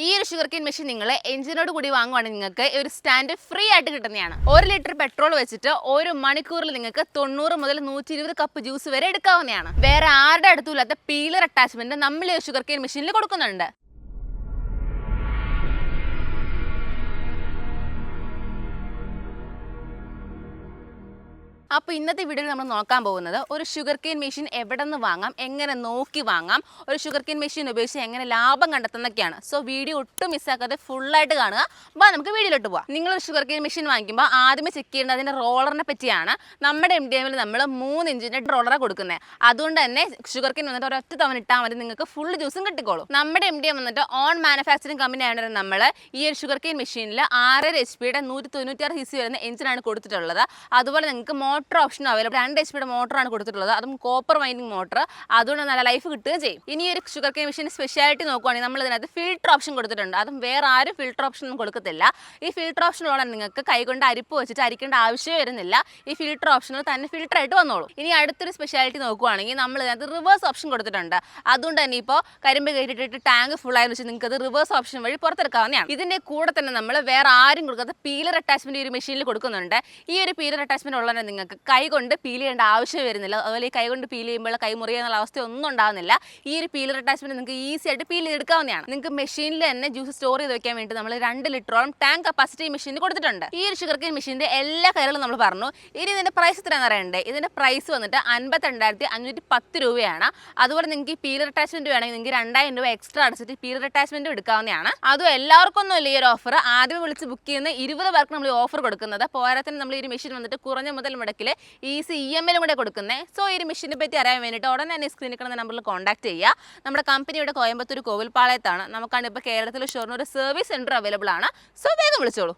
ഈ ഒരു sugar cane machine നിങ്ങൾ എഞ്ചിനോട് കൂടി വാങ്ങുവാണെങ്കിൽ നിങ്ങൾക്ക് ഒരു സ്റ്റാൻഡ് ഫ്രീ ആയിട്ട് കിട്ടുന്നതാണ്. 1 ലിറ്റർ പെട്രോൾ വെച്ചിട്ട് ഒരു മണിക്കൂറിൽ നിങ്ങൾക്ക് 90 മുതൽ 120 കപ്പ് ജ്യൂസ് വരെ എടുക്കാവുന്നതാണ്. വേറെ ആരുടെ അടുത്തും ഇല്ലാത്ത പീലർ അറ്റാച്ച്മെന്റ് നമ്മൾ ഈ ഷുഗർ കെയിൻ മെഷീനിൽ കൊടുക്കുന്നുണ്ട്. അപ്പോൾ ഇന്നത്തെ വീഡിയോയിൽ നമ്മൾ നോക്കാൻ പോകുന്നത് ഒരു ഷുഗർ കെയിൻ മെഷീൻ എവിടെ നിന്ന് വാങ്ങാം, എങ്ങനെ നോക്കി വാങ്ങാം, ഒരു ഷുഗർ കെയിൻ മെഷീൻ ഉപയോഗിച്ച് എങ്ങനെ ലാഭം കണ്ടെത്തുന്നതൊക്കെയാണ്. സോ വീഡിയോ ഒട്ടും മിസ്സാക്കാതെ ഫുള്ളായിട്ട് കാണുക. അപ്പോൾ നമുക്ക് വീഡിയോയിലോട്ട് പോകാം. നിങ്ങളൊരു ഷുഗർ കെയിൻ മെഷീൻ വാങ്ങിക്കുമ്പോൾ ആദ്യമേ ചെക്ക് ചെയ്യേണ്ടത് അതിൻ്റെ റോളറിനെ പറ്റിയാണ്. നമ്മുടെ MDMൽ നമ്മൾ 3 ഇഞ്ചിൻ്റെ റോളറാണ് കൊടുക്കുന്നത്. അതുകൊണ്ട് തന്നെ ഷുഗർ കെയിൻ വന്നിട്ട് ഒരൊറ്റ തവണ ഇട്ടാൽ മതി, നിങ്ങൾക്ക് ഫുൾ ജ്യൂസും കിട്ടിക്കോളും. നമ്മുടെ MDM വന്നിട്ട് ഓൺ മാനുഫാക്ചറിങ് കമ്പനി ആയതുകൊണ്ട് നമ്മൾ ഈ ഒരു ഷുഗർ കെയിൻ മെഷീനിൽ 6.5 HP 196 cc വരുന്ന എഞ്ചിനാണ് കൊടുത്തിട്ടുള്ളത്. അതുപോലെ നിങ്ങൾക്ക് മോട്ടർ ഓപ്ഷൻ അവൈലബിൾ. 2 HP മോട്ടറാണ് കൊടുത്തിട്ടുള്ളത്, അതും കോപ്പർ വൈൻഡിങ് മോട്ടർ. അതുകൊണ്ട് നല്ല ലൈഫ് കിട്ടുകയും ചെയ്യും. ഇനി ഒരു ഷുഗർ കെയിൻ മെഷീൻ സ്പെഷ്യാലിറ്റി നോക്കുവാണെങ്കിൽ നമ്മൾ ഇതിനകത്ത് ഫിൽട്ടർ ഓപ്ഷൻ കൊടുത്തിട്ടുണ്ട്. അതും വേറെ ആരും ഫിൽട്ടർ ഓപ്ഷൻ ഒന്നും കൊടുക്കത്തില്ല. ഈ ഫിൽട്ടർ ഓപ്ഷനുള്ള നിങ്ങൾക്ക് കൈകൊണ്ട് അരിപ്പ് വെച്ചിട്ട് അരിക്കേണ്ട ആവശ്യമേ വരുന്നില്ല. ഈ ഫിൽട്ടർ ഓപ്ഷനിൽ തന്നെ ഫിൽട്ടർ ആയിട്ട് വന്നോളൂ. ഇനി അടുത്തൊരു സ്പെഷ്യാലിറ്റി നോക്കുവാണെങ്കിൽ നമ്മൾ ഇതിനകത്ത് റിവേഴ്സ് ഓപ്ഷൻ കൊടുത്തിട്ടുണ്ട്. അതുകൊണ്ട് തന്നെ ഇപ്പോൾ കരിമ്പ് കയറ്റിയിട്ട് ടാങ്ക് ഫുൾ ആയെന്ന് വെച്ചാൽ നിങ്ങൾക്ക് അത് റിവേഴ്സ് ഓപ്ഷൻ വഴി പുറത്തെടുക്കാവുന്നതാണ്. ഇതിന്റെ കൂടെ തന്നെ നമ്മൾ വേറെ ആരും കൊടുക്കാത്ത പീലർ അറ്റാച്ച്മെന്റ് ഈ ഒരു മെഷീനിൽ കൊടുക്കുന്നുണ്ട്. ഈ ഒരു പീലർ അറ്റാച്ച്മെന്റ് ഉള്ളതിനെ നിങ്ങൾക്ക് കൈ കൊണ്ട് പീൽ ചെയ്യേണ്ട ആവശ്യം വരുന്നില്ല. അതുപോലെ ഈ കൈ കൊണ്ട് പീൽ ചെയ്യുമ്പോൾ കൈ മുറിയുന്നുള്ള അവസ്ഥ ഒന്നും ഉണ്ടാകുന്നില്ല. ഈ ഒരു പീലർ അറ്റാച്ച്മെന്റ് നിങ്ങൾക്ക് ഈസി ആയിട്ട് പീൽ ചെയ്തെടുക്കാവുന്നതാണ്. നിങ്ങൾക്ക് മെഷീനിൽ തന്നെ ജ്യൂസ് സ്റ്റോർ ചെയ്ത് വെക്കാൻ വേണ്ടി നമ്മൾ 2 ലിറ്ററോളം ടാങ്ക് കപ്പാസിറ്റി മെഷീനിൽ കൊടുത്തിട്ടുണ്ട്. ഈ ഒരു ഷുഗർ കെയിൻ മെഷീന്റെ എല്ലാ കാര്യങ്ങളും നമ്മൾ പറഞ്ഞു. ഇനി ഇതിന്റെ പ്രൈസ് എത്രയാണെന്ന് അറിയണ്ടേ? ഇതിന്റെ പ്രൈസ് വന്നിട്ട് 52,510 രൂപയാണ്. അതുപോലെ നിങ്ങൾക്ക് ഈ പീലർ അറ്റാച്ച്മെന്റ് വേണമെങ്കിൽ നിങ്ങൾക്ക് 2000 രൂപ എക്സ്ട്രാ അടച്ചിട്ട് പീലർ അറ്റാച്ച്മെന്റ് എടുക്കാവുന്നതാണ്. അതും എല്ലാവർക്കും ഒന്നും ഇല്ല ഈ ഒരു ഓഫർ. ആദ്യം വിളിച്ച് ബുക്ക് ചെയ്യുന്ന 20 പേർക്ക് നമ്മൾ ഈ ഓഫർ കൊടുക്കുന്നത്. പോരാത്തിന് നമ്മൾ ഈ ഒരു മെഷീൻ വന്നിട്ട് കുറഞ്ഞ മുതൽ മുടക്കിൽ ഈസി EMI കൂടെ കൊടുക്കുന്നത്. സോ ഈ ഒരു മെഷീനെ പറ്റി അറിയാൻ വേണ്ടിയിട്ട് ഉടനെ തന്നെ സ്ക്രീനിൽ കാണുന്ന നമ്പറിൽ കോൺടാക്ട് ചെയ്യുക. നമ്മുടെ കമ്പനിയുടെ കോയമ്പത്തൂർ കോവിൽപ്പാളയത്താണ്. നമുക്കാണ് ഇപ്പോൾ കേരളത്തിൽ ഷൊർണൂർ സർവീസ് സെന്റർ അവൈലബിൾ ആണ്. സോ വേഗം വിളിച്ചോളൂ.